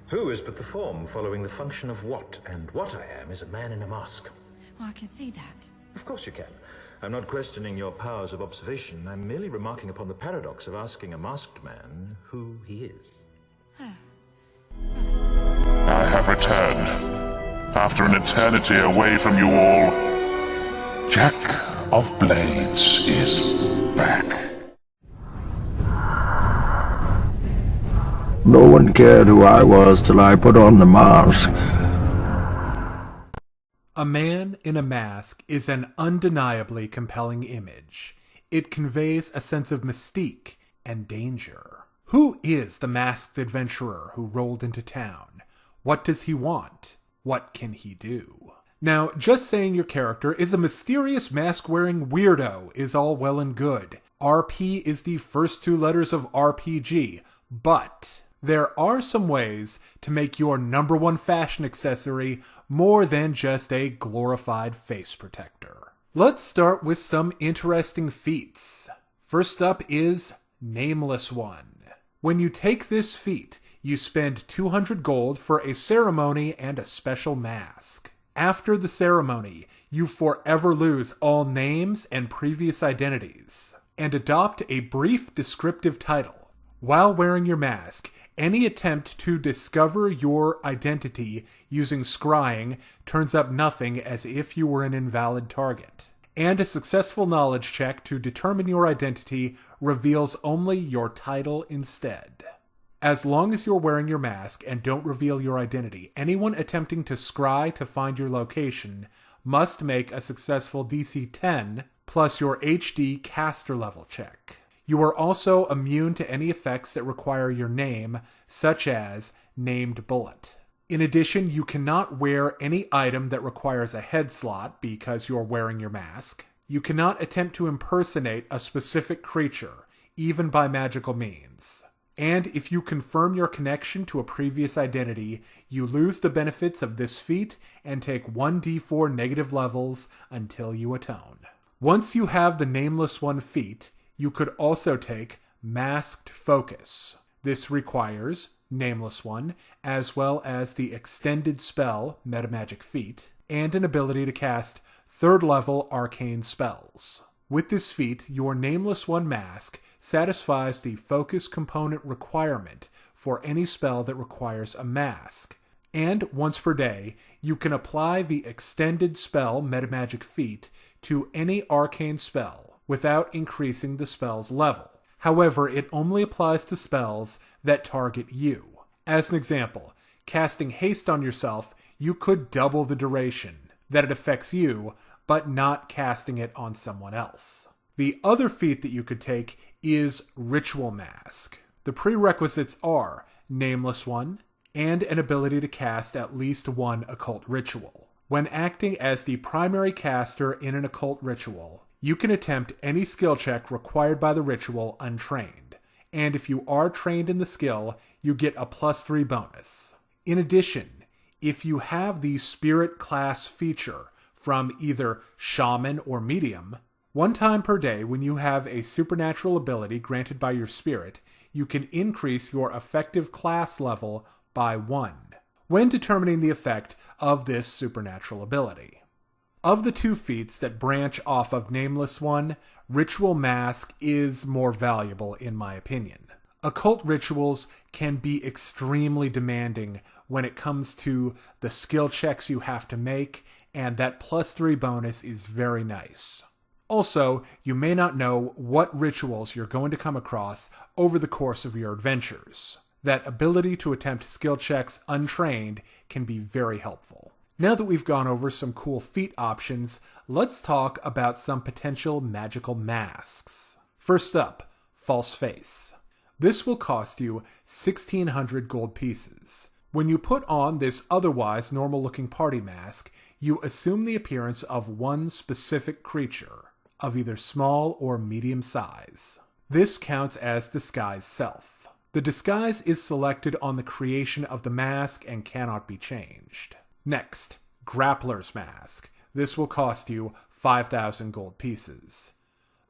Who is but the form following the function of what, and what I am is a man in a mask. Oh, I can see that. Of course you can. I'm not questioning your powers of observation. I'm merely remarking upon the paradox of asking a masked man who he is. I have returned. After an eternity away from you all, Jack of Blades is back. No one cared who I was till I put on the mask. A man in a mask is an undeniably compelling image. It conveys a sense of mystique and danger. Who is the masked adventurer who rolled into town? What does he want? What can he do? Now, just saying your character is a mysterious mask-wearing weirdo is all well and good. RP is the first two letters of RPG, but there are some ways to make your number one fashion accessory more than just a glorified face protector. Let's start with some interesting feats. First up is Nameless One. When you take this feat, you spend 200 gold for a ceremony and a special mask. After the ceremony, you forever lose all names and previous identities, and adopt a brief descriptive title. While wearing your mask, any attempt to discover your identity using scrying turns up nothing, as if you were an invalid target. And a successful knowledge check to determine your identity reveals only your title instead. As long as you're wearing your mask and don't reveal your identity, anyone attempting to scry to find your location must make a successful DC 10 plus your HD caster level check. You are also immune to any effects that require your name, such as named bullet. In addition, you cannot wear any item that requires a head slot because you're wearing your mask. You cannot attempt to impersonate a specific creature, even by magical means. And if you confirm your connection to a previous identity, you lose the benefits of this feat and take 1d4 negative levels until you atone. Once you have the Nameless One feat, you could also take Masked Focus. This requires Nameless One, as well as the extended spell Metamagic feat, and an ability to cast 3rd level arcane spells. With this feat, your Nameless One mask satisfies the focus component requirement for any spell that requires a mask, and once per day, you can apply the extended spell Metamagic feat to any arcane spell without increasing the spell's level. However, it only applies to spells that target you. As an example, casting haste on yourself, you could double the duration that it affects you, but not casting it on someone else. The other feat that you could take is Ritual Mask. The prerequisites are Nameless One and an ability to cast at least one occult ritual. When acting as the primary caster in an occult ritual, you can attempt any skill check required by the ritual untrained, and if you are trained in the skill, you get a +3 bonus. In addition, if you have the Spirit class feature from either Shaman or Medium, one time per day when you have a supernatural ability granted by your spirit, you can increase your effective class level by 1 when determining the effect of this supernatural ability. Of the two feats that branch off of Nameless One, Ritual Mask is more valuable in my opinion. Occult rituals can be extremely demanding when it comes to the skill checks you have to make, and that +3 bonus is very nice. Also, you may not know what rituals you're going to come across over the course of your adventures. That ability to attempt skill checks untrained can be very helpful. Now that we've gone over some cool feat options, let's talk about some potential magical masks. First up, False Face. This will cost you 1,600 gold pieces. When you put on this otherwise normal-looking party mask, you assume the appearance of one specific creature, of either small or medium size. This counts as disguise self. The disguise is selected on the creation of the mask and cannot be changed. Next, Grappler's Mask. This will cost you 5,000 gold pieces.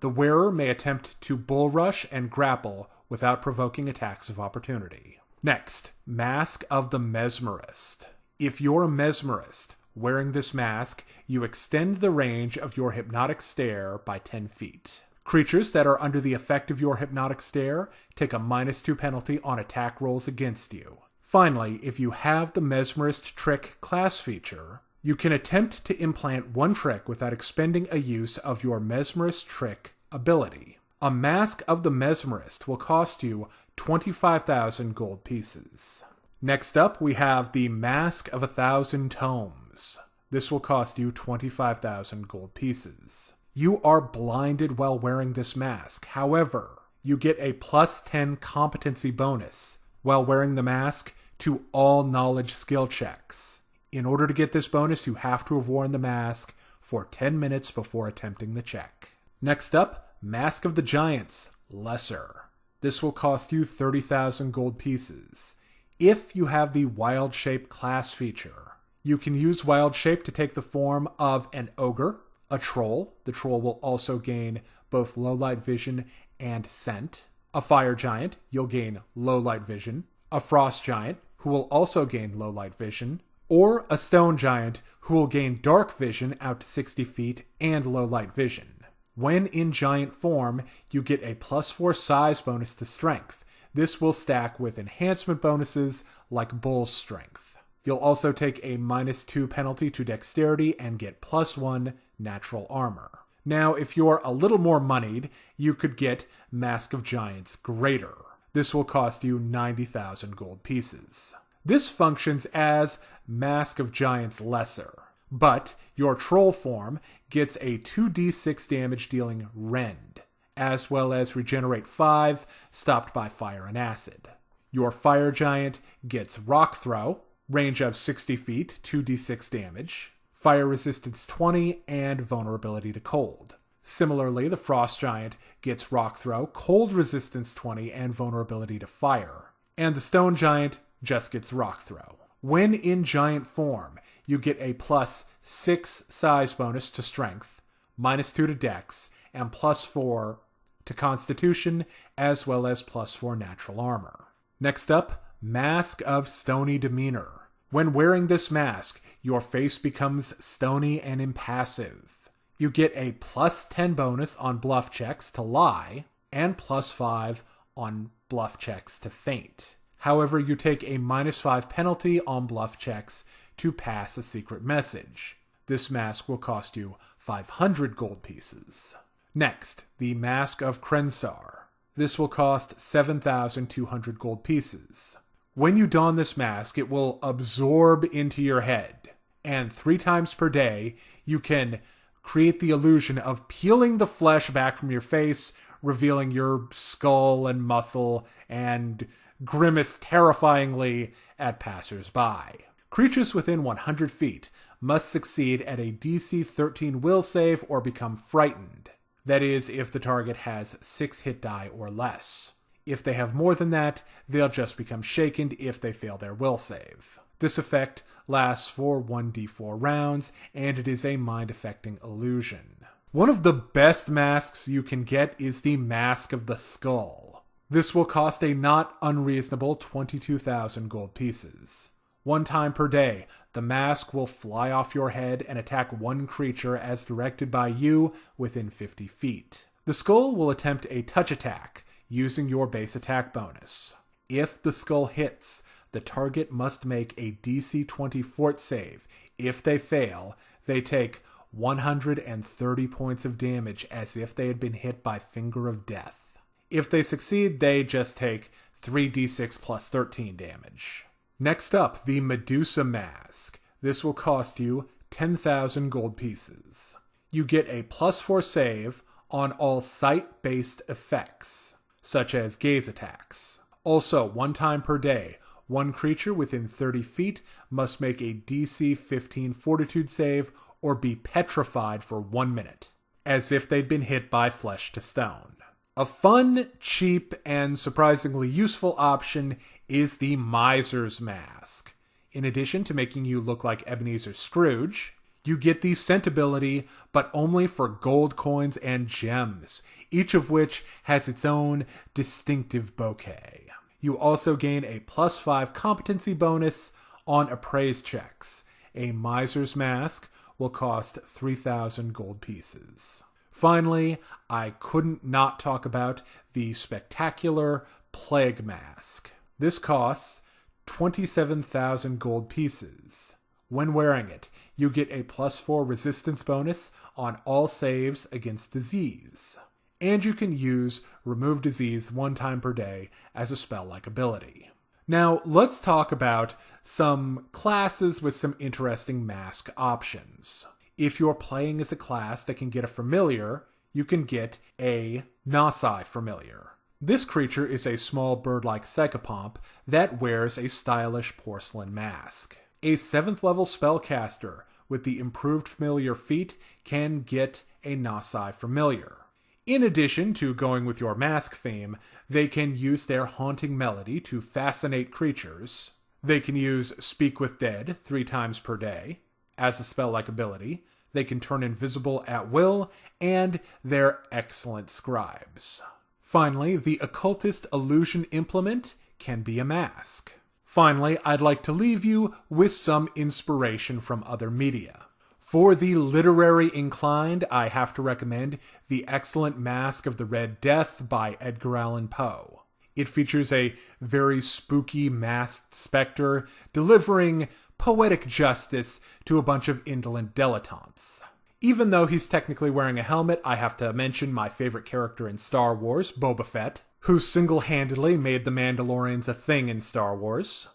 The wearer may attempt to bull rush and grapple without provoking attacks of opportunity. Next, Mask of the Mesmerist. If you're a mesmerist, wearing this mask, you extend the range of your hypnotic stare by 10 feet. Creatures that are under the effect of your hypnotic stare take a -2 penalty on attack rolls against you. Finally, if you have the Mesmerist Trick class feature, you can attempt to implant one trick without expending a use of your Mesmerist Trick ability. A Mask of the Mesmerist will cost you 25,000 gold pieces. Next up, we have the Mask of 1,000 Tomes. This will cost you 25,000 gold pieces. You are blinded while wearing this mask. However, you get a +10 competency bonus while wearing the mask to all knowledge skill checks. In order to get this bonus, you have to have worn the mask for 10 minutes before attempting the check. Next up, Mask of the Giants, Lesser. This will cost you 30,000 gold pieces. If you have the Wild Shape class feature, you can use Wild Shape to take the form of an ogre, a troll. The troll will also gain both low light vision and scent. A fire giant, you'll gain low light vision. A frost giant, who will also gain low light vision. Or a stone giant, who will gain dark vision out to 60 feet and low light vision. When in giant form, you get a +4 size bonus to strength. This will stack with enhancement bonuses like Bull's Strength. You'll also take a -2 penalty to dexterity and get +1 natural armor. Now, if you're a little more moneyed, you could get Mask of Giants Greater. This will cost you 90,000 gold pieces. This functions as Mask of Giants Lesser, but your troll form gets a 2d6 damage dealing rend, as well as regenerate 5, stopped by fire and acid. Your fire giant gets rock throw, range of 60 feet, 2d6 damage, fire resistance 20, and vulnerability to cold. Similarly, the frost giant gets rock throw, cold resistance 20, and vulnerability to fire. And the stone giant just gets rock throw. When in giant form, you get a +6 size bonus to strength, -2 to dex, and +4 to constitution, as well as +4 natural armor. Next up, Mask of Stony Demeanor. When wearing this mask, your face becomes stony and impassive. You get a +10 bonus on bluff checks to lie, and +5 on bluff checks to feint. However, you take a -5 penalty on bluff checks to pass a secret message. This mask will cost you 500 gold pieces. Next, the Mask of Krenshar. This will cost 7,200 gold pieces. When you don this mask, it will absorb into your head, and 3 times per day, you can create the illusion of peeling the flesh back from your face, revealing your skull and muscle, and grimace terrifyingly at passers-by. Creatures within 100 feet must succeed at a DC 13 will save or become frightened. That is, if the target has 6 hit die or less. If they have more than that, they'll just become shaken if they fail their will save. This effect lasts for 1d4 rounds, and it is a mind-affecting illusion. One of the best masks you can get is the Mask of the Skull. This will cost a not unreasonable 22,000 gold pieces. 1 time per day, the mask will fly off your head and attack one creature as directed by you within 50 feet. The skull will attempt a touch attack using your base attack bonus. If the skull hits, the target must make a DC 20 fort save. If they fail, they take 130 points of damage as if they had been hit by Finger of Death. If they succeed, they just take 3d6 plus 13 damage. Next up, the Medusa Mask. This will cost you 10,000 gold pieces. You get a +4 save on all sight-based effects, such as gaze attacks. Also, 1 time per day, one creature within 30 feet must make a DC 15 fortitude save or be petrified for 1 minute, as if they'd been hit by flesh to stone. A fun, cheap, and surprisingly useful option is the Miser's Mask. In addition to making you look like Ebenezer Scrooge, you get the scent ability, but only for gold coins and gems, each of which has its own distinctive bouquet. You also gain a +5 competency bonus on appraise checks. A Miser's Mask will cost 3,000 gold pieces. Finally, I couldn't not talk about the spectacular Plague Mask. This costs 27,000 gold pieces. When wearing it, you get a +4 resistance bonus on all saves against disease. And you can use Remove Disease 1 time per day as a spell-like ability. Now, let's talk about some classes with some interesting mask options. If you're playing as a class that can get a familiar, you can get a Nasi familiar. This creature is a small bird-like psychopomp that wears a stylish porcelain mask. A 7th level spellcaster with the improved familiar feat can get a Nasi familiar. In addition to going with your mask theme, they can use their haunting melody to fascinate creatures. They can use Speak with Dead 3 times per day as a spell-like ability. They can turn invisible at will, and they're excellent scribes. Finally, the Occultist Illusion Implement can be a mask. Finally, I'd like to leave you with some inspiration from other media. For the literary inclined, I have to recommend The Excellent Mask of the Red Death by Edgar Allan Poe. It features a very spooky masked specter delivering poetic justice to a bunch of indolent dilettantes. Even though he's technically wearing a helmet, I have to mention my favorite character in Star Wars, Boba Fett, who single-handedly made the Mandalorians a thing in Star Wars.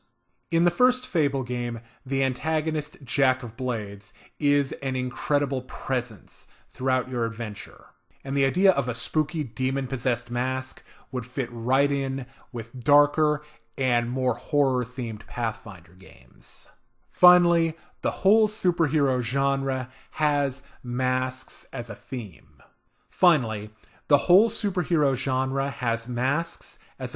In the first Fable game, the antagonist Jack of Blades is an incredible presence throughout your adventure. And the idea of a spooky demon-possessed mask would fit right in with darker and more horror-themed Pathfinder games. Finally, the whole superhero genre has masks as a theme.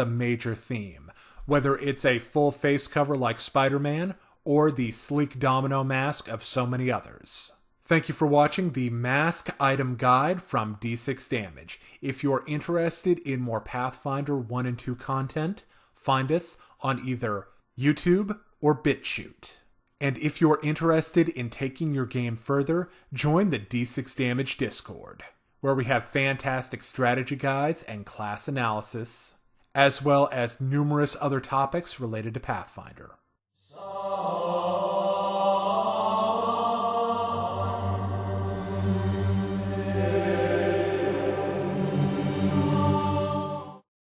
Major theme, whether it's a full face cover like Spider-Man or the sleek domino mask of so many others. Thank you for watching the Mask Item Guide from D6 Damage. If you're interested in more Pathfinder 1 and 2 content, find us on either YouTube or BitChute. And if you're interested in taking your game further, join the D6 Damage Discord, where we have fantastic strategy guides and class analysis, as well as numerous other topics related to Pathfinder.